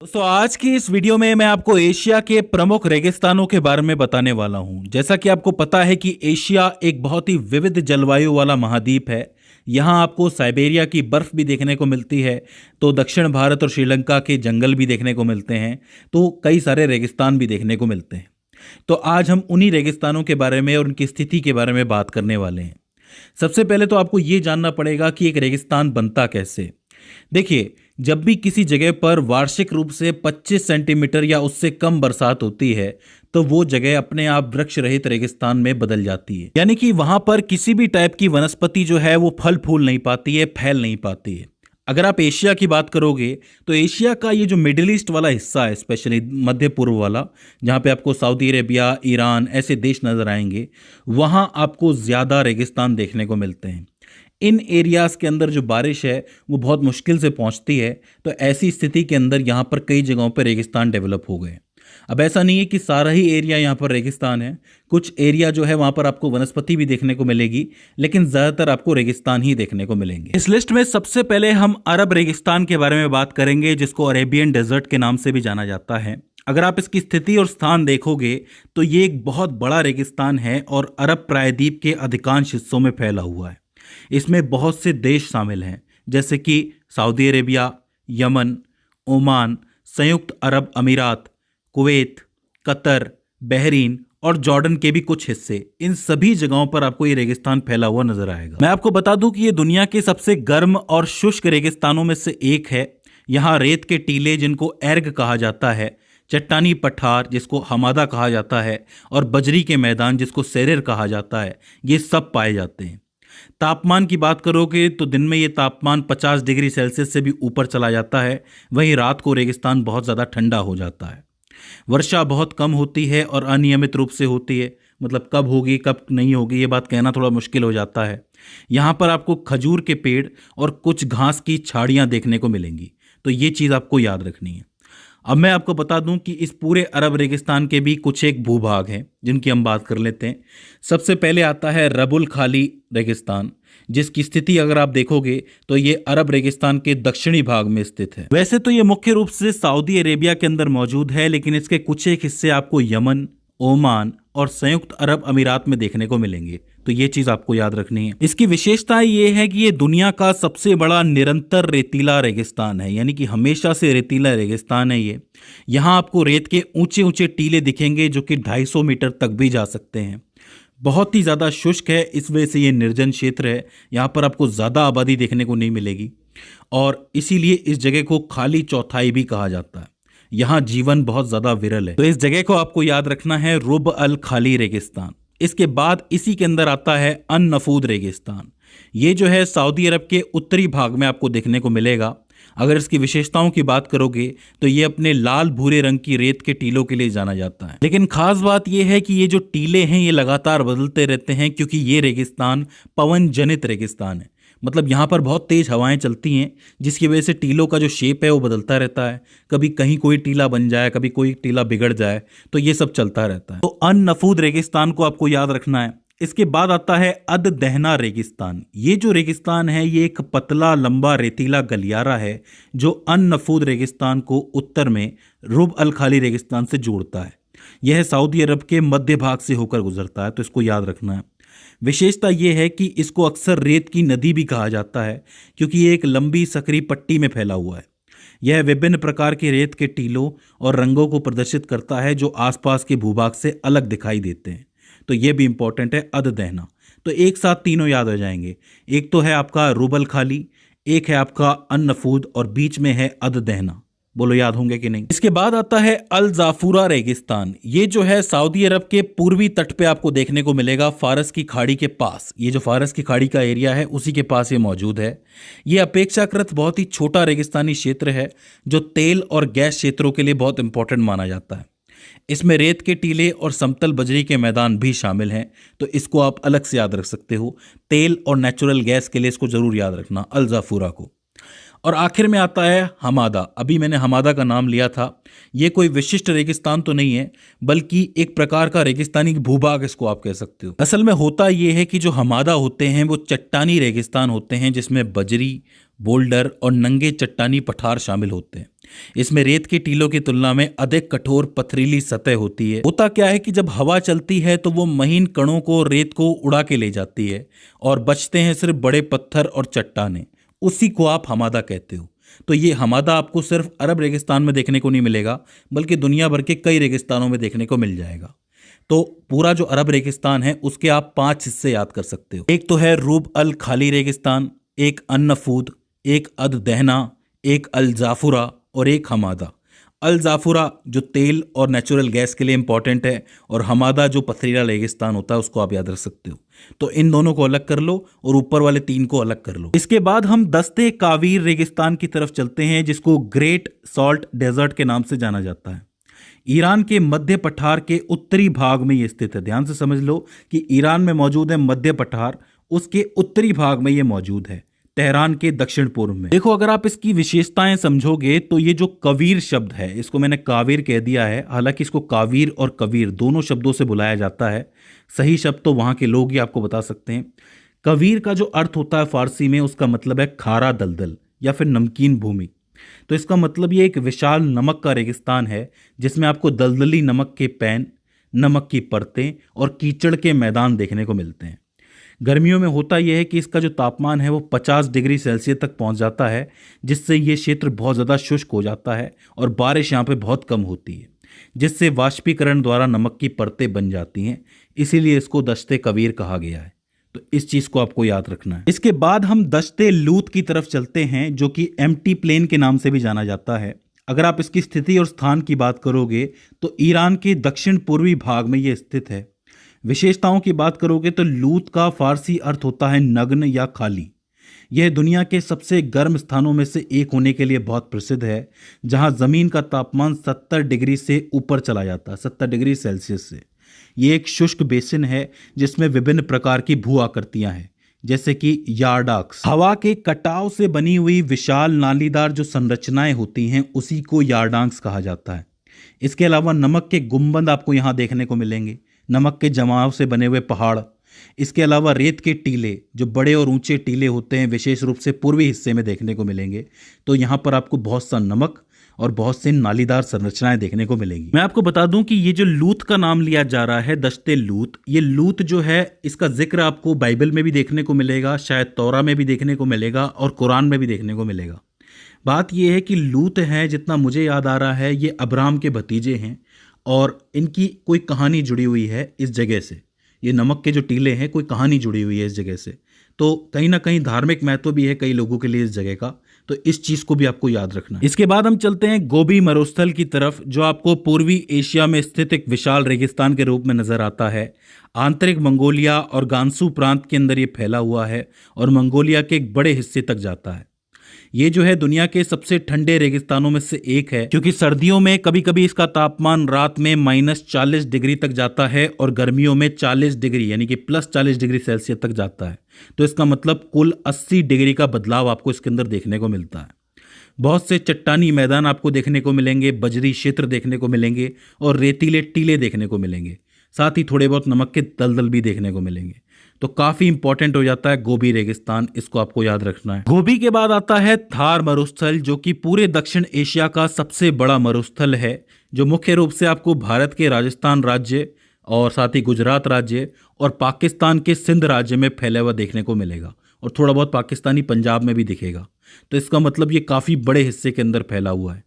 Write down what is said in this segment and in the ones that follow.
दोस्तों आज की इस वीडियो में मैं आपको एशिया के प्रमुख रेगिस्तानों के बारे में बताने वाला हूं। जैसा कि आपको पता है कि एशिया एक बहुत ही विविध जलवायु वाला महाद्वीप है। यहां आपको साइबेरिया की बर्फ भी देखने को मिलती है, तो दक्षिण भारत और श्रीलंका के जंगल भी देखने को मिलते हैं, तो कई सारे रेगिस्तान भी देखने को मिलते हैं। तो आज हम उन्हीं रेगिस्तानों के बारे में और उनकी स्थिति के बारे में बात करने वाले हैं। सबसे पहले तो आपको ये जानना पड़ेगा कि एक रेगिस्तान बनता कैसे। देखिए, जब भी किसी जगह पर वार्षिक रूप से 25 सेंटीमीटर या उससे कम बरसात होती है, तो वो जगह अपने आप वृक्ष रहित रेगिस्तान में बदल जाती है। यानी कि वहां पर किसी भी टाइप की वनस्पति जो है वो फल फूल नहीं पाती है, फैल नहीं पाती है। अगर आप एशिया की बात करोगे तो एशिया का ये जो मिडिल ईस्ट वाला हिस्सा है, स्पेशली मध्य पूर्व वाला, जहाँ पे आपको सऊदी अरेबिया, ईरान ऐसे देश नजर आएंगे, वहाँ आपको ज़्यादा रेगिस्तान देखने को मिलते हैं। इन एरियाज़ के अंदर जो बारिश है वो बहुत मुश्किल से पहुंचती है, तो ऐसी स्थिति के अंदर यहाँ पर कई जगहों पर रेगिस्तान डेवलप हो गए। अब ऐसा नहीं है कि सारा ही एरिया यहाँ पर रेगिस्तान है, कुछ एरिया जो है वहाँ पर आपको वनस्पति भी देखने को मिलेगी, लेकिन ज़्यादातर आपको रेगिस्तान ही देखने को मिलेंगे। इस लिस्ट में सबसे पहले हम अरब रेगिस्तान के बारे में बात करेंगे, जिसको अरेबियन डेजर्ट के नाम से भी जाना जाता है। अगर आप इसकी स्थिति और स्थान देखोगे तो ये एक बहुत बड़ा रेगिस्तान है और अरब प्रायद्वीप के अधिकांश हिस्सों में फैला हुआ है। इसमें बहुत से देश शामिल हैं, जैसे कि सऊदी अरेबिया, यमन, ओमान, संयुक्त अरब अमीरात, कुवैत, कतर, बहरीन और जॉर्डन के भी कुछ हिस्से। इन सभी जगहों पर आपको ये रेगिस्तान फैला हुआ नजर आएगा। मैं आपको बता दूं कि ये दुनिया के सबसे गर्म और शुष्क रेगिस्तानों में से एक है। यहाँ रेत के टीले, जिनको एर्ग कहा जाता है, चट्टानी पठार, जिसको हमादा कहा जाता है, और बजरी के मैदान, जिसको सेरेर कहा जाता है, ये सब पाए जाते हैं। तापमान की बात करोगे तो दिन में ये तापमान 50 डिग्री सेल्सियस से भी ऊपर चला जाता है। वहीं रात को रेगिस्तान बहुत ज़्यादा ठंडा हो जाता है। वर्षा बहुत कम होती है और अनियमित रूप से होती है, मतलब कब होगी कब नहीं होगी ये बात कहना थोड़ा मुश्किल हो जाता है। यहाँ पर आपको खजूर के पेड़ और कुछ घास की झाड़ियाँ देखने को मिलेंगी, तो ये चीज़ आपको याद रखनी है। अब मैं आपको बता दूं कि इस पूरे अरब रेगिस्तान के भी कुछ एक भूभाग हैं जिनकी हम बात कर लेते हैं। सबसे पहले आता है रबुल खाली रेगिस्तान, जिसकी स्थिति अगर आप देखोगे तो ये अरब रेगिस्तान के दक्षिणी भाग में स्थित है। वैसे तो ये मुख्य रूप से सऊदी अरेबिया के अंदर मौजूद है, लेकिन इसके कुछ एक हिस्से आपको यमन, ओमान और संयुक्त अरब अमीरात में देखने को मिलेंगे, तो ये चीज आपको याद रखनी है। इसकी विशेषता ये है कि ये दुनिया का सबसे बड़ा निरंतर रेतीला रेगिस्तान है, यानी कि हमेशा से रेतीला रेगिस्तान है ये। यहाँ आपको रेत के ऊंचे ऊंचे टीले दिखेंगे जो कि 250 मीटर तक भी जा सकते हैं। बहुत ही ज़्यादा शुष्क है, इस वजह से ये निर्जन क्षेत्र है। यहाँ पर आपको ज़्यादा आबादी देखने को नहीं मिलेगी और इसीलिए इस जगह को खाली चौथाई भी कहा जाता है। यहाँ जीवन बहुत ज़्यादा विरल है, तो इस जगह को आपको याद रखना है, रुब अल खाली रेगिस्तान। इसके बाद इसी के अंदर आता है अन नफूद रेगिस्तान। ये जो है सऊदी अरब के उत्तरी भाग में आपको देखने को मिलेगा। अगर इसकी विशेषताओं की बात करोगे तो ये अपने लाल भूरे रंग की रेत के टीलों के लिए जाना जाता है। लेकिन खास बात यह है कि ये जो टीले हैं ये लगातार बदलते रहते हैं, क्योंकि ये रेगिस्तान पवन जनित रेगिस्तान है। मतलब यहाँ पर बहुत तेज हवाएं चलती हैं, जिसकी वजह से टीलों का जो शेप है वो बदलता रहता है। कभी कहीं कोई टीला बन जाए, कभी कोई टीला बिगड़ जाए, तो ये सब चलता रहता है। तो अन नफूद रेगिस्तान को आपको याद रखना है। इसके बाद आता है अद दहना रेगिस्तान। ये जो रेगिस्तान है ये एक पतला लंबा रेतीला गलियारा है जो अन नफूद रेगिस्तान को उत्तर में रुब अल खाली रेगिस्तान से जोड़ता है। यह सऊदी अरब के मध्य भाग से होकर गुजरता है, तो इसको याद रखना है। विशेषता यह है कि इसको अक्सर रेत की नदी भी कहा जाता है, क्योंकि ये एक लंबी सकरी पट्टी में फैला हुआ है। यह विभिन्न प्रकार के रेत के टीलों और रंगों को प्रदर्शित करता है जो आसपास के भूभाग से अलग दिखाई देते हैं, तो ये भी इंपॉर्टेंट है अद दहना। तो एक साथ तीनों याद हो जाएंगे। एक तो है आपका रुबल खाली, एक है आपका अन नफूद और बीच में है अद दहना। बोलो याद होंगे कि नहीं। इसके बाद आता है अल जाफूरा रेगिस्तान। ये जो है सऊदी अरब के पूर्वी तट पे आपको देखने को मिलेगा, फारस की खाड़ी के पास। ये जो फारस की खाड़ी का एरिया है उसी के पास ये मौजूद है। ये अपेक्षाकृत बहुत ही छोटा रेगिस्तानी क्षेत्र है जो तेल और गैस क्षेत्रों के लिए बहुत इंपॉर्टेंट माना जाता है। इसमें रेत के टीले और समतल बजरी के मैदान भी शामिल हैं, तो इसको आप अलग से याद रख सकते हो। तेल और नेचुरल गैस के लिए इसको जरूर याद रखना, अल जाफूरा को। और आखिर में आता है हमादा। अभी मैंने हमादा का नाम लिया था। ये कोई विशिष्ट रेगिस्तान तो नहीं है, बल्कि एक प्रकार का रेगिस्तानी भूभाग इसको आप कह सकते हो। असल में होता ये है कि जो हमादा होते हैं वो चट्टानी रेगिस्तान होते हैं, जिसमें बजरी, बोल्डर और नंगे चट्टानी पठार शामिल होते हैं। इसमें रेत के टीलों की तुलना में अधिक कठोर पथरीली सतह होती है। होता क्या है कि जब हवा चलती है तो वो महीन कणों को, रेत को उड़ा के ले जाती है और बचते हैं सिर्फ बड़े पत्थर और चट्टानें। उसी को आप हमादा कहते हो। तो ये हमादा आपको सिर्फ अरब रेगिस्तान में देखने को नहीं मिलेगा, बल्कि दुनिया भर के कई रेगिस्तानों में देखने को मिल जाएगा। तो पूरा जो अरब रेगिस्तान है उसके आप 5 हिस्से याद कर सकते हो। एक तो है रूब अल खाली रेगिस्तान, एक अन-नफूद, एक अद दहना, एक अल जाफुरा और एक हमादा। अल जाफुरा जो तेल और नेचुरल गैस के लिए इंपॉर्टेंट है, और हमादा जो पथरीला रेगिस्तान होता है उसको आप याद रख सकते हो। तो इन दोनों को अलग कर लो और ऊपर वाले 3 को अलग कर लो। इसके बाद हम दस्ते कावीर रेगिस्तान की तरफ चलते हैं, जिसको ग्रेट सॉल्ट डेजर्ट के नाम से जाना जाता है। ईरान के मध्य पठार के उत्तरी भाग में ये स्थित है। ध्यान से समझ लो कि ईरान में मौजूद है मध्य पठार, उसके उत्तरी भाग में ये मौजूद है, तेहरान के दक्षिण पूर्व में। देखो, अगर आप इसकी विशेषताएं समझोगे तो ये जो कवीर शब्द है, इसको मैंने कावीर कह दिया है, हालांकि इसको कावीर और कवीर दोनों शब्दों से बुलाया जाता है। सही शब्द तो वहां के लोग ही आपको बता सकते हैं। कवीर का जो अर्थ होता है फारसी में, उसका मतलब है खारा दलदल या फिर नमकीन भूमि। तो इसका मतलब ये एक विशाल नमक का रेगिस्तान है, जिसमें आपको दलदली नमक के पैन, नमक की परतें और कीचड़ के मैदान देखने को मिलते हैं। गर्मियों में होता यह है कि इसका जो तापमान है वो 50 डिग्री सेल्सियस तक पहुंच जाता है, जिससे ये क्षेत्र बहुत ज़्यादा शुष्क हो जाता है और बारिश यहाँ पे बहुत कम होती है, जिससे वाष्पीकरण द्वारा नमक की परतें बन जाती हैं। इसीलिए इसको दश्ते कवीर कहा गया है। तो इस चीज़ को आपको याद रखना है। इसके बाद हम दश्ते लूत की तरफ चलते हैं, जो कि एम्प्टी प्लेन के नाम से भी जाना जाता है। अगर आप इसकी स्थिति और स्थान की बात करोगे तो ईरान के दक्षिण पूर्वी भाग में ये स्थित है। विशेषताओं की बात करोगे तो लूत का फारसी अर्थ होता है नग्न या खाली। यह दुनिया के सबसे गर्म स्थानों में से एक होने के लिए बहुत प्रसिद्ध है, जहां जमीन का तापमान 70 डिग्री से ऊपर चला जाता है, 70 डिग्री सेल्सियस से। ये एक शुष्क बेसिन है जिसमें विभिन्न प्रकार की भू आकृतियां हैं, जैसे कि यार्डाक्स। हवा के कटाव से बनी हुई विशाल नालीदार जो संरचनाएं होती हैं उसी को यार्डाक्स कहा जाता है। इसके अलावा नमक के गुंबद आपको यहाँ देखने को मिलेंगे, नमक के जमाव से बने हुए पहाड़। इसके अलावा रेत के टीले, जो बड़े और ऊंचे टीले होते हैं, विशेष रूप से पूर्वी हिस्से में देखने को मिलेंगे। तो यहाँ पर आपको बहुत सा नमक और बहुत से नालीदार संरचनाएं देखने को मिलेंगी। मैं आपको बता दूं कि ये जो लूत का नाम लिया जा रहा है, दश्ते लूत, ये लूत जो है इसका जिक्र आपको बाइबल में भी देखने को मिलेगा, शायद तौरा में भी देखने को मिलेगा और कुरान में भी देखने को मिलेगा। बात यह है कि लूत है, जितना मुझे याद आ रहा है, ये अब्राहम के भतीजे हैं और इनकी कोई कहानी जुड़ी हुई है इस जगह से। ये नमक के जो टीले हैं, कोई कहानी जुड़ी हुई है इस जगह से। तो कहीं ना कहीं धार्मिक महत्व भी है कई लोगों के लिए इस जगह का। तो इस चीज को भी आपको याद रखना है। इसके बाद हम चलते हैं गोबी मरुस्थल की तरफ, जो आपको पूर्वी एशिया में स्थित एक विशाल रेगिस्तान के रूप में नजर आता है। आंतरिक मंगोलिया और गांसू प्रांत के अंदर ये फैला हुआ है और मंगोलिया के एक बड़े हिस्से तक जाता है। ये जो है दुनिया के सबसे ठंडे रेगिस्तानों में से एक है, क्योंकि सर्दियों में कभी कभी इसका तापमान रात में -40 डिग्री तक जाता है और गर्मियों में 40 डिग्री यानी कि +40 डिग्री सेल्सियस तक जाता है। तो इसका मतलब कुल 80 डिग्री का बदलाव आपको इसके अंदर देखने को मिलता है। बहुत से चट्टानी मैदान आपको देखने को मिलेंगे, बजरी क्षेत्र देखने को मिलेंगे और रेतीले टीले देखने को मिलेंगे। साथ ही थोड़े बहुत नमक के दलदल भी देखने को मिलेंगे। तो काफी इंपॉर्टेंट हो जाता है गोबी रेगिस्तान, इसको आपको याद रखना है। गोबी के बाद आता है थार मरुस्थल, जो कि पूरे दक्षिण एशिया का सबसे बड़ा मरुस्थल है, जो मुख्य रूप से आपको भारत के राजस्थान राज्य और साथ ही गुजरात राज्य और पाकिस्तान के सिंध राज्य में फैला हुआ देखने को मिलेगा और थोड़ा बहुत पाकिस्तानी पंजाब में भी दिखेगा। तो इसका मतलब ये काफी बड़े हिस्से के अंदर फैला हुआ है।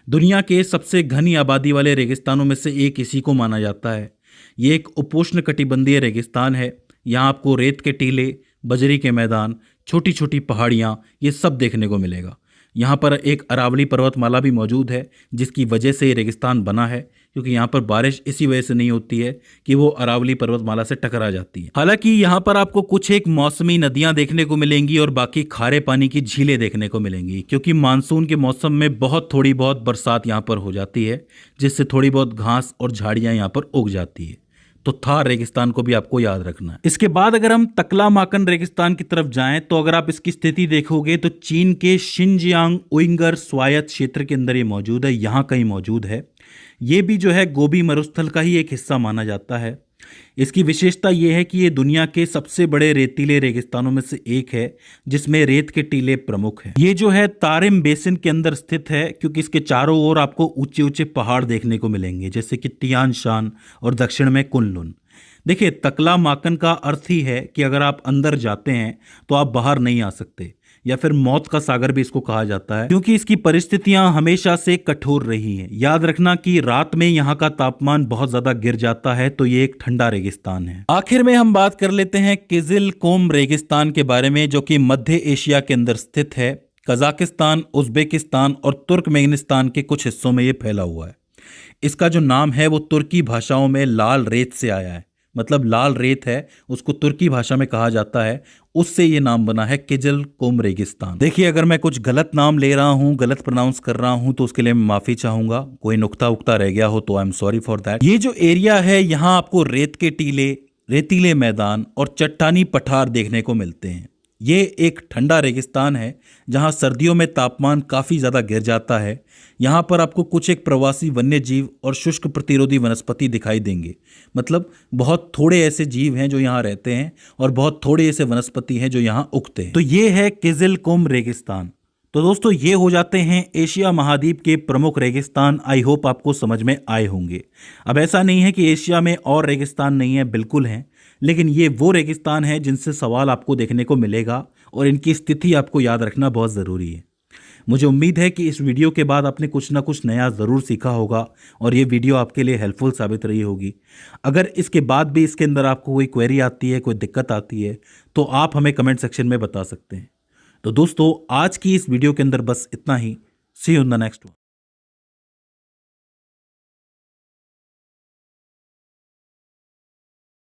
दुनिया के सबसे घनी आबादी वाले रेगिस्तानों में से एक इसी को माना जाता है। ये एक उपोष्ण कटिबंधीय रेगिस्तान है। यहाँ आपको रेत के टीले, बजरी के मैदान, छोटी छोटी पहाड़ियाँ, ये सब देखने को मिलेगा। यहाँ पर एक अरावली पर्वतमाला भी मौजूद है, जिसकी वजह से ये रेगिस्तान बना है, क्योंकि यहाँ पर बारिश इसी वजह से नहीं होती है कि वो अरावली पर्वतमाला से टकरा जाती है। हालांकि यहाँ पर आपको कुछ एक मौसमी नदियाँ देखने को मिलेंगी और बाकी खारे पानी की झीलें देखने को मिलेंगी, क्योंकि मानसून के मौसम में थोड़ी बहुत बरसात यहाँ पर हो जाती है, जिससे थोड़ी बहुत घास और झाड़ियाँ यहाँ पर उग जाती है। तो थार रेगिस्तान को भी आपको याद रखना है। इसके बाद अगर हम तकलामाकन रेगिस्तान की तरफ जाएं, तो अगर आप इसकी स्थिति देखोगे तो चीन के शिनजियांग उइंगर स्वायत्त क्षेत्र के अंदर ये मौजूद है, यहाँ कहीं मौजूद है। ये भी जो है गोबी मरुस्थल का ही एक हिस्सा माना जाता है। इसकी विशेषता यह है कि ये दुनिया के सबसे बड़े रेतीले रेगिस्तानों में से एक है, जिसमें रेत के टीले प्रमुख हैं। ये जो है तारिम बेसिन के अंदर स्थित है, क्योंकि इसके चारों ओर आपको ऊंचे ऊंचे पहाड़ देखने को मिलेंगे, जैसे कि तियान शान और दक्षिण में कुनलुन। देखिए, तकला माकन का अर्थ ही है कि अगर आप अंदर जाते हैं तो आप बाहर नहीं आ सकते, या फिर मौत का सागर भी इसको कहा जाता है, क्योंकि इसकी परिस्थितियां हमेशा से कठोर रही हैं। याद रखना कि रात में यहाँ का तापमान बहुत ज्यादा गिर जाता है, तो ये एक ठंडा रेगिस्तान है। आखिर में हम बात कर लेते हैं किजिल कोम रेगिस्तान के बारे में, जो कि मध्य एशिया के अंदर स्थित है। कजाकिस्तान, उज्बेकिस्तान और तुर्कमेनिस्तान के कुछ हिस्सों में ये फैला हुआ है। इसका जो नाम है वो तुर्की भाषाओं में लाल रेत से आया है, मतलब लाल रेत है, उसको तुर्की भाषा में कहा जाता है, उससे ये नाम बना है किजिल कोम रेगिस्तान। देखिए, अगर मैं कुछ गलत नाम ले रहा हूँ, गलत प्रोनाउंस कर रहा हूँ, तो उसके लिए मैं माफी चाहूंगा। कोई नुक्ता उक्ता रह गया हो तो I am sorry for that. ये जो एरिया है, यहाँ आपको रेत के टीले, रेतीले मैदान और चट्टानी पठार देखने को मिलते हैं। ये एक ठंडा रेगिस्तान है जहां सर्दियों में तापमान काफ़ी ज़्यादा गिर जाता है। यहाँ पर आपको कुछ एक प्रवासी वन्य जीव और शुष्क प्रतिरोधी वनस्पति दिखाई देंगे, मतलब बहुत थोड़े ऐसे जीव हैं जो यहाँ रहते हैं और बहुत थोड़े ऐसे वनस्पति हैं जो यहाँ उगते हैं। तो ये है किजिल कोम रेगिस्तान। तो दोस्तों, ये हो जाते हैं एशिया महाद्वीप के प्रमुख रेगिस्तान। आई होप आपको समझ में आए होंगे। अब ऐसा नहीं है कि एशिया में और रेगिस्तान नहीं है, बिल्कुल हैं, लेकिन ये वो रेगिस्तान है जिनसे सवाल आपको देखने को मिलेगा और इनकी स्थिति आपको याद रखना बहुत ज़रूरी है। मुझे उम्मीद है कि इस वीडियो के बाद आपने कुछ ना कुछ नया ज़रूर सीखा होगा और ये वीडियो आपके लिए हेल्पफुल साबित रही होगी। अगर इसके बाद भी इसके अंदर आपको कोई क्वेरी आती है, कोई दिक्कत आती है, तो आप हमें कमेंट सेक्शन में बता सकते हैं। तो दोस्तों, आज की इस वीडियो के अंदर बस इतना ही। See you in the next one.